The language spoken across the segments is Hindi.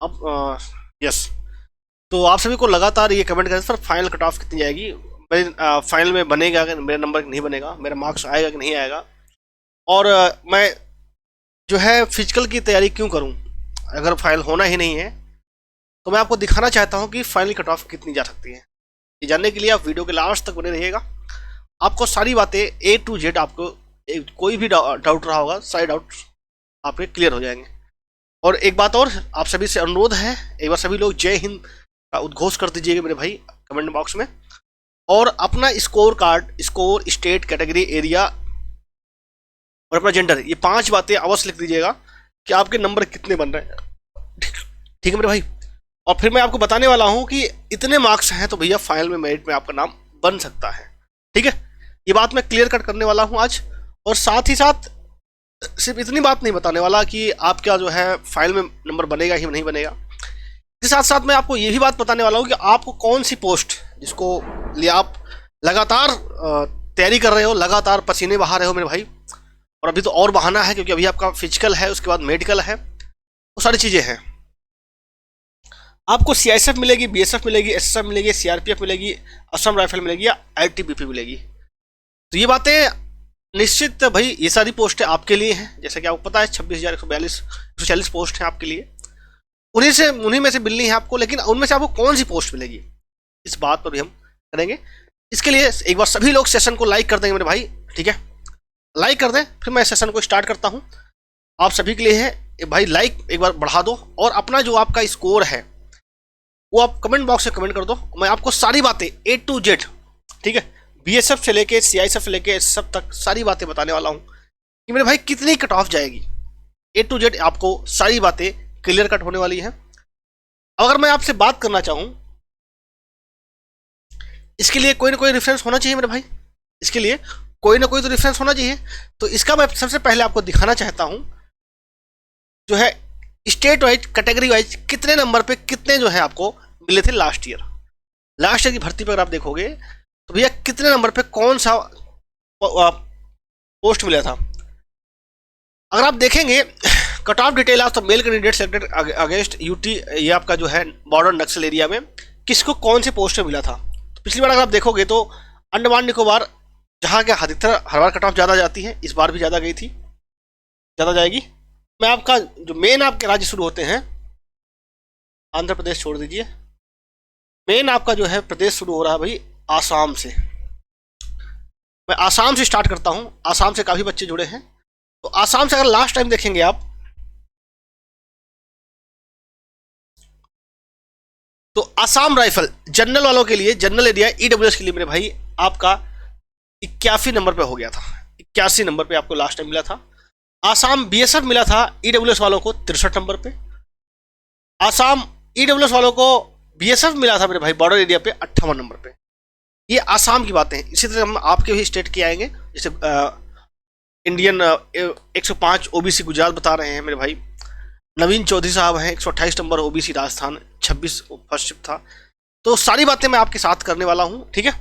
अब यस, तो आप सभी को लगातार ये कमेंट करें सर फाइनल कट ऑफ कितनी जाएगी, मेरे फाइनल में बनेगा कि मेरा नंबर नहीं बनेगा, मेरा मार्क्स आएगा कि नहीं आएगा, और मैं जो है फिजिकल की तैयारी क्यों करूं अगर फाइनल होना ही नहीं है। तो मैं आपको दिखाना चाहता हूं कि फाइनल कट ऑफ कितनी जा सकती है। ये जानने के लिए आप वीडियो के लास्ट तक बने रहिएगा। आपको सारी बातें ए टू जेड, आपको कोई भी डाउट रहा होगा सारे डाउट आपके क्लियर हो जाएंगे। और एक बात और, आप सभी से अनुरोध है, एक बार सभी लोग जय हिंद का उद्घोष कर दीजिएगा मेरे भाई कमेंट बॉक्स में, और अपना score card, score, state, category, area और अपना जेंडर, ये 5 बातें अवश्य लिख दीजिएगा कि आपके नंबर कितने बन रहे हैं। ठीक है मेरे भाई। और फिर मैं आपको बताने वाला हूं कि इतने मार्क्स हैं तो भैया फाइनल में मेरिट में आपका नाम बन सकता है। ठीक है, ये बात मैं क्लियर कट करने वाला हूं आज। और साथ ही साथ सिर्फ इतनी बात नहीं बताने वाला कि आपका जो है फाइनल में नंबर बनेगा ही नहीं बनेगा, इसके साथ साथ मैं आपको ये भी बात बताने वाला हूँ कि आपको कौन सी पोस्ट जिसको लिए आप लगातार तैयारी कर रहे हो, लगातार पसीने बहा रहे हो मेरे भाई, और अभी तो और बहाना है क्योंकि अभी आपका फिजिकल है, उसके बाद मेडिकल है, वो सारी चीज़ें हैं। आपको सीआईएसएफ मिलेगी, बीएसएफ मिलेगी, एसएसएफ मिलेगी, सीआरपीएफ मिलेगी, असम राइफल मिलेगी या आईटीबीपी मिलेगी। तो ये बातें निश्चित भाई, ये सारी पोस्टें आपके लिए हैं। जैसे कि आपको पता है 26,142 पोस्ट हैं आपके लिए, उन्हीं में से मिलनी है आपको, लेकिन उनमें से आपको कौन सी पोस्ट मिलेगी इस बात पर भी हम करेंगे। इसके लिए एक बार सभी लोग सेशन को लाइक कर देंगे मेरे भाई, ठीक है, लाइक कर दें, फिर मैं सेशन को स्टार्ट करता हूं। आप सभी के लिए है भाई, लाइक एक बार बढ़ा दो, और अपना जो आपका स्कोर है वो आप कमेंट बॉक्स में कमेंट कर दो। मैं आपको सारी बातें ए टू जेड, ठीक है, बीएसएफ से लेके सीआईएसएफ से लेके सब तक सारी बातें बताने वाला हूं कि मेरे भाई कितनी कट ऑफ जाएगी। ए टू जेड आपको सारी बातें क्लियर कट होने वाली है। अगर मैं आपसे बात करना चाहूं, इसके लिए कोई ना कोई रेफरेंस होना चाहिए मेरे भाई, इसके लिए कोई ना कोई तो रेफरेंस होना चाहिए। तो इसका मैं सबसे पहले आपको दिखाना चाहता हूं जो है स्टेट वाइज, कैटेगरी वाइज कितने नंबर पे कितने जो है आपको मिले थे लास्ट ईयर की भर्ती पर अगर आप देखोगे तो भैया कितने नंबर पे कौन सा पोस्ट मिला था। अगर आप देखेंगे cut off detail of the male candidate selected against UT, ये आपका जो है बॉर्डर नक्सल एरिया में किसको कौन से पोस्ट में मिला था। तो पिछली बार अगर आप देखोगे तो अंडमान निकोबार, जहाँ के अधिकतर हर बार कट ऑफ ज़्यादा जाती है, इस बार भी ज़्यादा गई थी, ज़्यादा जाएगी। मैं आपका जो मेन आपके राज्य शुरू होते हैं, आंध्र प्रदेश छोड़ दीजिए, मेन आपका जो है प्रदेश शुरू हो रहा है भाई आसाम से। मैं आसाम से स्टार्ट करता हूँ, आसाम से काफ़ी बच्चे जुड़े हैं। तो आसाम से अगर लास्ट टाइम देखेंगे आप, तो आसाम राइफल जनरल वालों के लिए, जनरल एरिया ईडब्ल्यूएस के लिए मेरे भाई आपका 81 नंबर पे हो गया था, 81 नंबर पे आपको लास्ट टाइम मिला था। आसाम बीएसएफ मिला था ईडब्ल्यूएस वालों को 63 नंबर पे। आसाम ईडब्ल्यूएस वालों को बीएसएफ मिला था मेरे भाई बॉर्डर एरिया पे 58 नंबर पे। ये आसाम की बातें हैं। इसी तरह हम आपके भी स्टेट की आएंगे, जैसे इंडियन 105 ओबीसी गुजरात बता रहे हैं मेरे भाई, नवीन चौधरी साहब हैं 128 number OBC Rajasthan, 26 first shift था। तो सारी बातें मैं आपके साथ करने वाला हूं, ठीक है।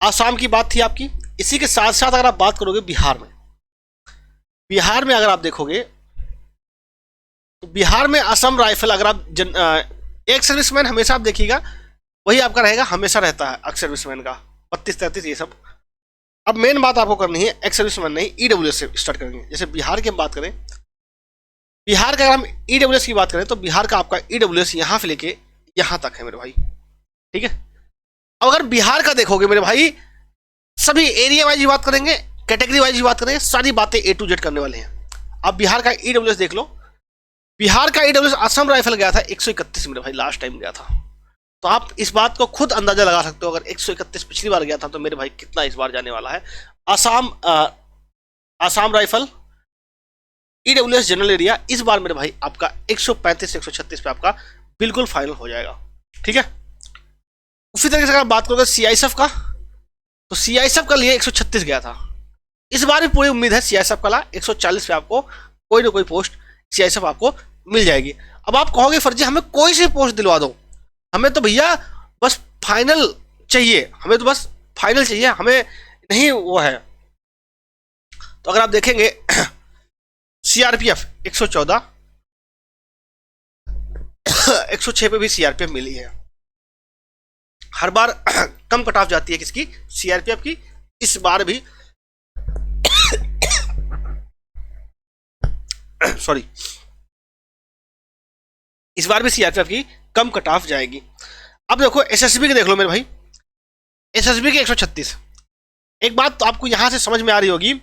आसाम की बात थी आपकी। इसी के साथ साथ अगर आप बात करोगे बिहार में, बिहार में अगर आप देखोगे तो बिहार में असम राइफल, अगर आप एक सर्विसमैन हमेशा आप देखिएगा वही आपका रहेगा, हमेशा रहता है एक्स सर्विसमैन का 32-33 ये सब। अब मेन बात आपको करनी है एक्स सर्विसमैन नहीं, ईडब्ल्यूएस से स्टार्ट करेंगे। जैसे बिहार की हम बात करें, बिहार का अगर हम ईडब्ल्यूएस की बात करें तो बिहार का आपका ईडब्ल्यूएस यहाँ से लेके यहाँ तक है मेरे भाई, ठीक है। अब अगर बिहार का देखोगे मेरे भाई, सभी एरिया वाइज बात करेंगे, कैटेगरी वाइज बात करेंगे, सारी बातें ए टू जेड करने वाले हैं। अब बिहार का ईडब्ल्यूएस देख लो, बिहार का ईडब्ल्यूएस असम राइफल गया था 131 मेरे भाई, लास्ट टाइम गया था। तो आप इस बात को खुद अंदाजा लगा सकते हो, अगर 131 पिछली बार गया था तो मेरे भाई कितना इस बार जाने वाला है। Assam rifle EWS general area इस बार मेरे भाई आपका 135 से 136 पे आपका बिल्कुल फाइनल हो जाएगा, ठीक है। उसी तरीके से अगर बात करोगे सीआईएसएफ का, तो सीआईएसएफ का लिए 136 गया था। इस बार भी पूरी उम्मीद है सीआईएसएफ का 140 पे आपको कोई ना कोई पोस्ट सीआईएसएफ आपको मिल जाएगी। अब आप कहोगे फर्जी हमें कोई सी पोस्ट दिलवा दो, हमें तो भैया बस फाइनल चाहिए, हमें तो बस फाइनल चाहिए, हमें नहीं वो है। तो अगर आप देखेंगे सीआरपीएफ 114, 106 पे भी सीआरपीएफ मिली है। हर बार कम कट ऑफ जाती है किसकी, सीआरपीएफ की। इस बार भी सॉरी, इस बार भी सीआरपीएफ की कम कट ऑफ जाएगी। अब देखो एसएसबी के देख लो मेरे भाई, एसएसबी के 136। एक बात तो आपको यहां से समझ में आ रही होगी,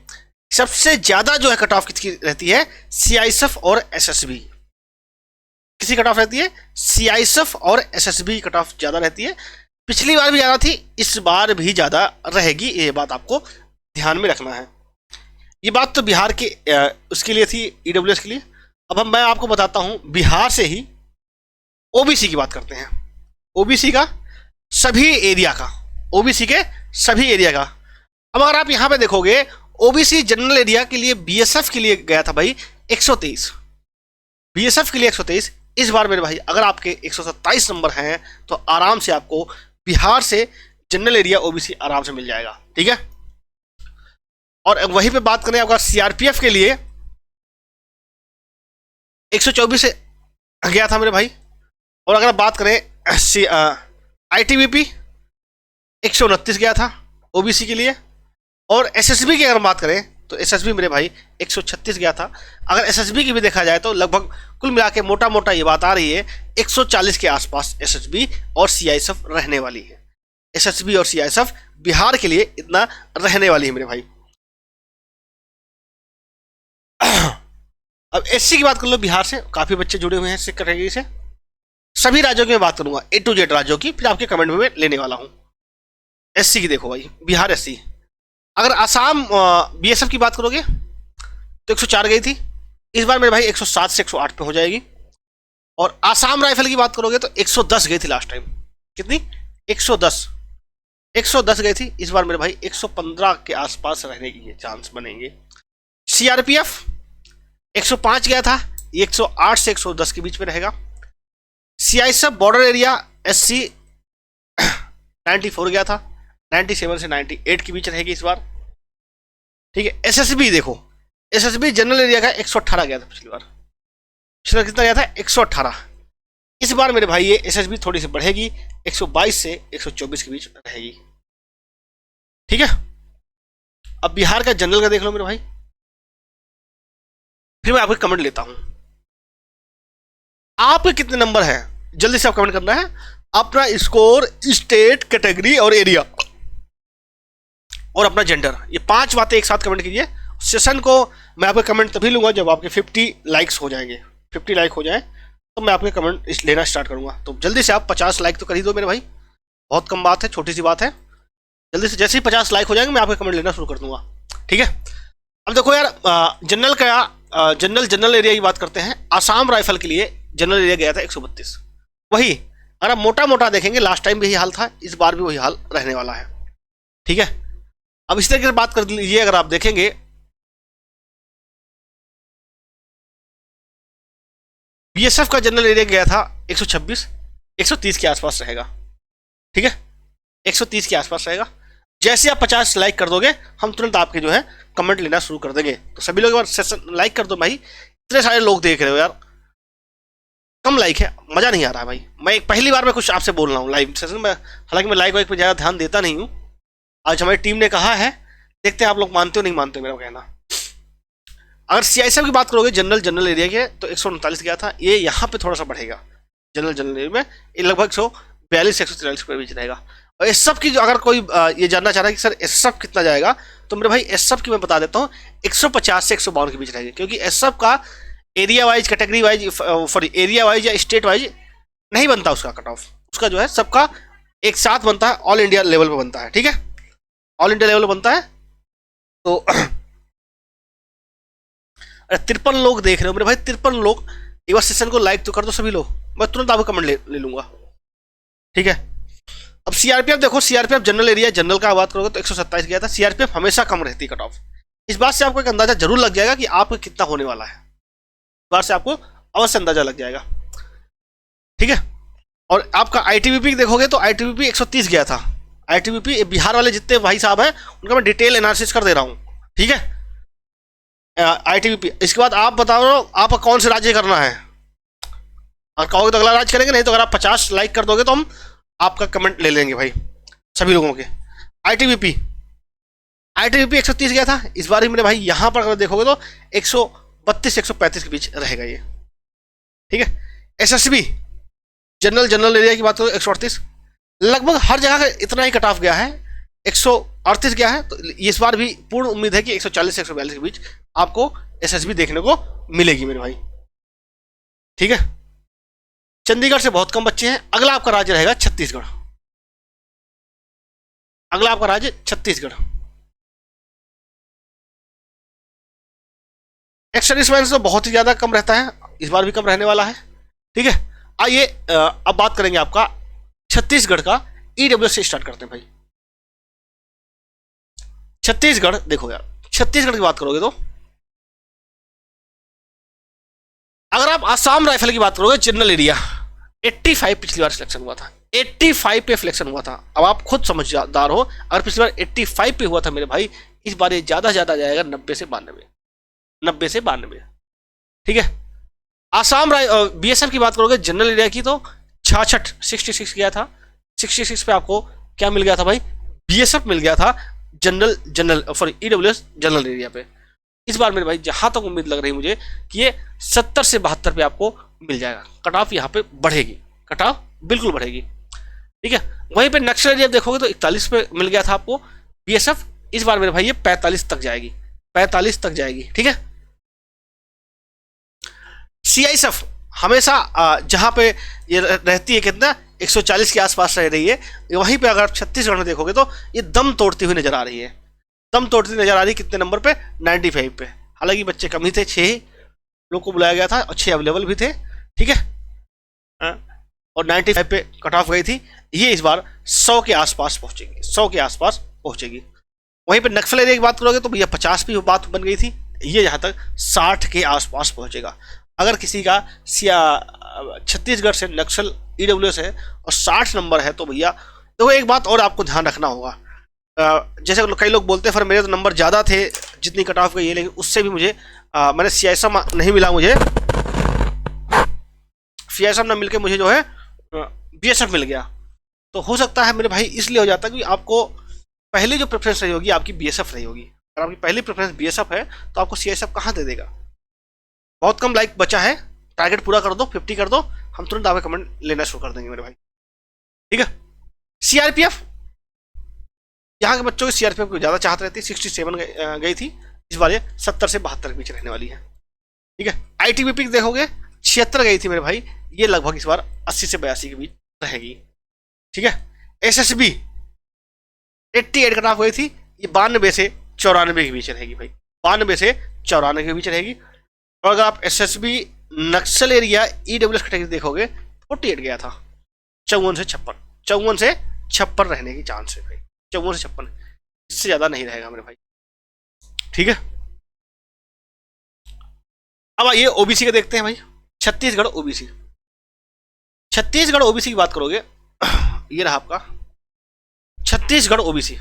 सबसे ज्यादा जो है कट ऑफ किसकी रहती है, सीआईएसएफ और एसएसबी। किसी कट ऑफ रहती है, सीआईएसएफ और एसएसबी कट ऑफ ज्यादा रहती है। पिछली बार भी ज्यादा थी, इस बार भी ज्यादा रहेगी, ये बात आपको ध्यान में रखना है। ये बात तो बिहार के उसके लिए थी, ईडब्ल्यूएस के लिए। अब मैं आपको बताता हूं बिहार से ही ओबीसी की बात करते हैं। ओबीसी का सभी एरिया का, ओबीसी के सभी एरिया का। अब अगर आप यहां पे देखोगे, ओबीसी जनरल एरिया के लिए बीएसएफ के लिए गया था भाई 123, बीएसएफ के लिए 123। इस बार मेरे भाई अगर आपके 127 नंबर हैं तो आराम से आपको बिहार से जनरल एरिया ओबीसी आराम से मिल जाएगा, ठीक है। और वहीं पे बात करें अगर सीआरपीएफ के लिए 124 से गया था मेरे भाई। और अगर बात करें आईटीबीपी 129 गया था ओबीसी के लिए। और एसएसबी की अगर बात करें तो एसएसबी मेरे भाई 136 गया था। अगर एसएसबी की भी देखा जाए तो लगभग कुल मिला के मोटा मोटा ये बात आ रही है 140 के आसपास एसएसबी और सीआईएसएफ रहने वाली है। एसएसबी और सीआईएसएफ बिहार के लिए इतना रहने वाली है मेरे भाई। अब एससी की बात कर लो, बिहार से काफी बच्चे जुड़े हुए हैं इस कैटेगरी से। सभी राज्यों की मैं बात करूंगा, A to Z राज्यों की, फिर आपके कमेंट में मैं लेने वाला हूं। एससी की देखो भाई, बिहार एससी। अगर आसाम बीएसएफ की बात करोगे तो 104 गई थी, इस बार मेरे भाई 107 से 108 पे हो जाएगी। और आसाम राइफल की बात करोगे तो 110 गई थी लास्ट टाइम। कितनी? 110 गई थी, इस बार मेरे भाई 115 के आसपास रहने की चांस बनेंगे। सीआरपीएफ 105 गया था, ये 108 से 110 के बीच में रहेगा। सीआईएसएफ बॉर्डर एरिया एससी 94 गया था, 97 से 98 के बीच रहेगी इस बार, ठीक है। एसएसबी देखो, एसएसबी जनरल एरिया का 118 गया था पिछली बार। पिछली बार कितना गया था? 118। इस बार मेरे भाई ये एसएसबी थोड़ी सी बढ़ेगी, 122 से 124 के बीच रहेगी, ठीक है। अब बिहार का जनरल का देख लो मेरे भाई, फिर मैं आपको कमेंट लेता हूं। आपके कितने नंबर हैं जल्दी से आप कमेंट करना है, अपना स्कोर, स्टेट, कैटेगरी और एरिया और अपना जेंडर, ये 5 बातें एक साथ कमेंट कीजिए। सेशन को मैं आपके कमेंट तभी लूंगा जब आपके 50 लाइक्स हो जाएंगे। 50 लाइक हो जाए तो मैं आपके कमेंट लेना स्टार्ट करूंगा। तो जल्दी से आप 50 लाइक तो कर ही दो मेरे भाई, बहुत कम बात है, छोटी सी बात है। जल्दी से जैसे ही 50 लाइक हो जाएंगे मैं आपके कमेंट लेना शुरू कर दूंगा, ठीक है। अब देखो यार, जनरल का जनरल एरिया की बात करते हैं। आसाम राइफल के लिए जनरल एरिया गया था 132। वही अगर आप मोटा मोटा देखेंगे, लास्ट टाइम भी यही हाल था, इस बार भी वही हाल रहने वाला है, ठीक है। अब इस तरीके से बात कर लीजिए, अगर आप देखेंगे बीएसएफ का जनरल एरिया गया था 126, 130 के आसपास रहेगा, ठीक है। 130 के आसपास रहेगा। जैसे आप 50 लाइक कर दोगे हम तुरंत आपके जो है कमेंट लेना शुरू कर देंगे। तो सभी लोग एक बार सेशन लाइक कर दो भाई, इतने सारे लोग देख रहे हो यार, कम लाइक है, मजा नहीं आ रहा है भाई। मैं पहली बार मैं कुछ आपसे बोल रहा हूँ लाइव सेशन में, हालांकि मैं लाइक वाइक पे ज़्यादा ध्यान देता नहीं हूँ। आज हमारी टीम ने कहा है, देखते हैं आप लोग मानते हो नहीं मानते हो मेरा कहना। अगर सीआईएसएफ की बात करोगे जनरल एरिया के तो 139 गया था, ये यहाँ पे थोड़ा सा बढ़ेगा। जनरल एरिया में ये लगभग 142 से 143 के बीच रहेगा। और एसएफ की जो अगर कोई ये जानना चाह रहा है कि सर एसएफ कितना जाएगा, तो मेरे भाई एसएफ की मैं बता देता हूँ 150 से 152 के बीच रहेगी। क्योंकि एसएफ का area wise, category wise, sorry area wise या स्टेट वाइज नहीं बनता उसका कट ऑफ, उसका जो है सबका एक साथ बनता है, ऑल इंडिया लेवल पे बनता है, ठीक है। ऑल इंडिया लेवल पे बनता है। तो अरे 53 लोग देख रहे हो मेरे भाई, 53 लोग, एक बार सेशन को लाइक तो कर दो सभी लोग, मैं तुरंत आपको कमेंट ले लूंगा, ठीक है। अब सीआरपीएफ देखो, सीआरपीएफ जनरल एरिया, जनरल का बात करोगे तो 127 गया था। सीआरपीएफ हमेशा कम रहती है कट ऑफ। इस बात से आपको एक अंदाजा जरूर लग जाएगा कि आपका कितना होने वाला है, इस बात से आपको अवश्य अंदाजा लग जाएगा, ठीक है। और आपका आईटीबीपी देखोगे तो आईटीबीपी 130 गया था। आईटीबीपी बिहार वाले जितने भाई साहब हैं उनका मैं डिटेल एनालिसिस कर दे रहा हूँ, ठीक है। आईटीबीपी, इसके बाद आप बताओ आपका कौन से राज्य करना है। और कहोगे तो अगला राज्य करेंगे, नहीं तो अगर आप 50 लाइक कर दोगे तो हम आपका कमेंट ले लेंगे भाई सभी लोगों के। आईटीबीपी 130 गया था, इस बार ही मेरे भाई यहां पर अगर देखोगे तो 132 135 के बीच रहेगा ये, ठीक है। एसएसबी जनरल एरिया की बात करो 138, लगभग हर जगह का इतना ही कट ऑफ गया है, 138 गया है। तो इस बार भी पूर्ण उम्मीद है कि 140 से 142 के बीच आपको एसएसबी देखने को मिलेगी मेरे भाई, ठीक है। चंडीगढ़ से बहुत कम बच्चे हैं। अगला आपका राज्य रहेगा छत्तीसगढ़। अगला आपका राज्य छत्तीसगढ़। एक्सर्विसमैन तो बहुत ही ज्यादा कम रहता है, इस बार भी कम रहने वाला है, ठीक है। आइए अब बात करेंगे आपका छत्तीसगढ़ का। ईडब्ल्यूएस से स्टार्ट करते हैं भाई। छत्तीसगढ़ देखो यार, छत्तीसगढ़ की बात करोगे तो अगर आप आसाम राइफल की बात करोगे जनरल एरिया 85 पिछली बार सिलेक्शन हुआ था, 85 पे सिलेक्शन हुआ था। अब आप खुद समझदार हो, अगर पिछली बार 85 पे हुआ था मेरे भाई, इस बार ये ज्यादा जाएगा 90 से 92, ठीक है। आसाम बीएसएफ की बात करोगे जनरल एरिया की तो 66 गया था। 66 पे आपको क्या मिल गया था भाई, बीएसएफ मिल गया था ईडब्ल्यूएस जनरल एरिया पे। इस बार मेरे भाई जहां तक उम्मीद लग रही है मुझे कि ये 70 से 72 पे आपको मिल जाएगा। कट ऑफ यहाँ पे बढ़ेगी, कट ऑफ बिल्कुल बढ़ेगी, ठीक है। वहीं पे नक्सल एरिया देखोगे तो 41 पे मिल गया था आपको बीएसएफ, इस बार मेरे भाई ये 45 तक जाएगी, 45 तक जाएगी, ठीक है। सीआईएसएफ हमेशा जहां पे ये रहती है कितना 140 के आसपास रह रही है, वहीं पे अगर छत्तीसगढ़ में देखोगे तो ये दम तोड़ती हुई नजर आ रही है, दम तोड़ती नजर आ रही है। कितने नंबर पे 95 पे। हालांकि बच्चे कम ही थे, 6 लोग को बुलाया गया था और 6 अवेलेबल भी थे, ठीक है। और 95 पे कट ऑफ गई थी, ये इस बार 100 के आसपास पहुंचेगी, 100 के आसपास पहुंचेगी। वहीं पे नक्सल एरिया की बात करोगे तो भैया 50 भी बात बन गई थी, ये यहाँ तक 60 के आसपास पहुंचेगा। अगर किसी का छत्तीसगढ़ से नक्सल ईडब्ल्यूएस है और 60 नंबर है तो भैया देखो, एक बात और आपको ध्यान रखना होगा। जैसे कई लोग बोलते हैं फिर मेरे तो नंबर ज़्यादा थे जितनी कट ऑफ गई है, लेकिन उससे भी मुझे मैंने सीआईएसएफ नहीं मिला, मुझे सीआईएसएफ ना मिलके मुझे जो है बीएसएफ मिल गया। तो हो सकता है मेरे भाई इसलिए हो जाता है कि आपको पहले जो प्रेफरेंस रही होगी आपकी बीएसएफ रही होगी। अगर आपकी पहली प्रेफरेंस बीएसएफ है तो आपको सीआईएसएफ कहाँ दे देगा। बहुत कम लाइक बचा है, टारगेट पूरा कर दो, 50 कर दो, हम तुरंत आपके कमेंट लेना शुरू कर देंगे मेरे भाई, ठीक है। सीआरपीएफ, यहाँ के बच्चों की सीआरपीएफ को ज्यादा चाहत रहती है, 67 गई थी, इस बार ये 70 से 72 के बीच रहने वाली है, ठीक है। आईटीबीपी देखोगे 76 गई थी मेरे भाई, ये लगभग इस बार 80 से 82 के बीच रहेगी, ठीक है। एसएसबी 88 कट ऑफ गई थी, ये 92 से 94 के बीच रहेगी भाई, 92 से 94 के बीच रहेगी। और अगर आप एसएसबी नक्सल एरिया ईडब्ल्यूएस कैटेगरी देखोगे 48 गया था, 54 से 56 रहने की चांस है भाई, 54 से 56, इससे ज्यादा नहीं रहेगा मेरे भाई, ठीक है। अब आइए ओबीसी का देखते हैं भाई। छत्तीसगढ़ ओबीसी, छत्तीसगढ़ ओबीसी की बात करोगे ये रहा आपका छत्तीसगढ़ ओबीसी।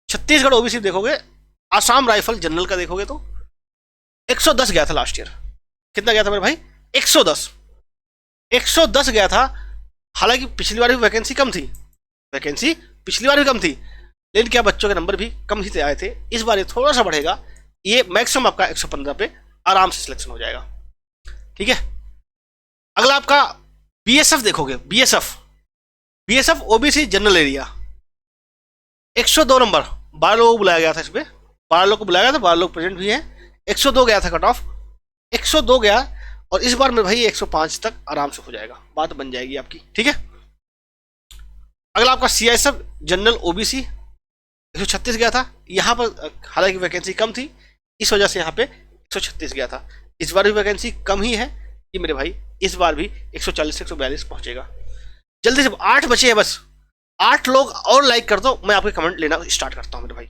छत्तीसगढ़ ओबीसी देखोगे, आसाम राइफल जनरल का देखोगे तो 110 गया था लास्ट ईयर। कितना गया था मेरे भाई, 110 गया था। हालांकि पिछली बार भी वैकेंसी कम थी, वैकेंसी पिछली बार भी कम थी, लेकिन क्या बच्चों के नंबर भी कम ही आए थे। इस बार ये थोड़ा सा बढ़ेगा, ये मैक्सिमम आपका 115 पे आराम से सिलेक्शन हो जाएगा, ठीक है। अगला आपका बीएसएफ देखोगे, BSF OBC general area 102 number, 12 लोगों को बुलाया गया था, इसमें 12 लोग को बुलाया गया था, 12 लोग प्रेजेंट भी हैं। 102 गया था कट ऑफ, 102 गया, और इस बार में भाई 105 तक आराम से हो जाएगा, बात बन जाएगी आपकी, ठीक है। अगला आपका सीआईएसएफ जनरल ओबीसी 136 गया था, यहाँ पर हालांकि वैकेंसी कम थी, इस वजह से यहाँ पे 136 गया था। इस बार भी वैकेंसी कम ही है, ये मेरे भाई इस बार भी 140 से 142 पहुंचेगा। जल्दी से 8 बचे हैं बस, 8 लोग और लाइक कर दो, मैं आपके कमेंट लेना स्टार्ट करता हूं मेरे भाई,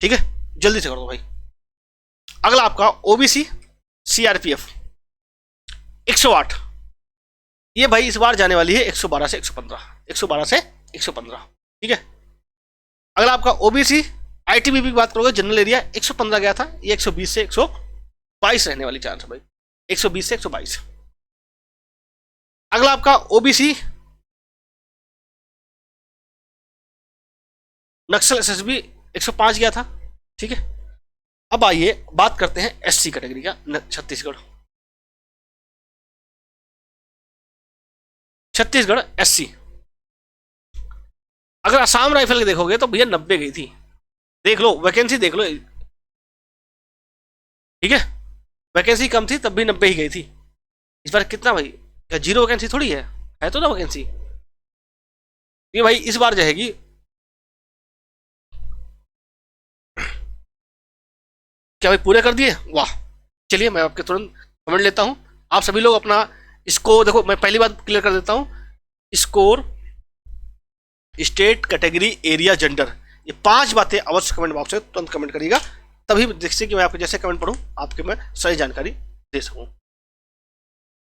ठीक है, जल्दी से कर दो भाई। अगला आपका ओबीसी सीआरपीएफ 108, ये भाई इस बार जाने वाली है 112 से 115, 112 से 115, ठीक है। अगला आपका ओबीसी आईटीबीपी की बात करोगे जनरल एरिया 115 गया था, ये 120 से 122 रहने वाली चांस है भाई, 120 से 122, अगला आपका ओबीसी, नक्सल एसएसबी 105 गया था, ठीक है। अब आइए बात करते हैं एससी कैटेगरी का, छत्तीसगढ़। छत्तीसगढ़ एससी, अगर असम राइफल के देखोगे तो भैया 90 गई थी, देख लो वैकेंसी देख लो, ठीक है, वैकेंसी कम थी तब भी 90 ही गई थी। इस बार कितना भाई, क्या जीरो वैकेंसी थोड़ी है तो ना वैकेंसी, ये भाई इस बार जाएगी। क्या भाई पूरे कर दिए, वाह। चलिए मैं आपके तुरंत कमेंट लेता हूं। आप सभी लोग अपना इसको देखो, मैं पहली बात क्लियर कर देता हूं, score, state, category, area, gender, ये 5 बातें अवश्य कमेंट बॉक्स में तुरंत कमेंट करिएगा, तभी देखिए कि मैं आपके जैसे कमेंट पढ़ूं आपके मैं सही जानकारी दे सकूं।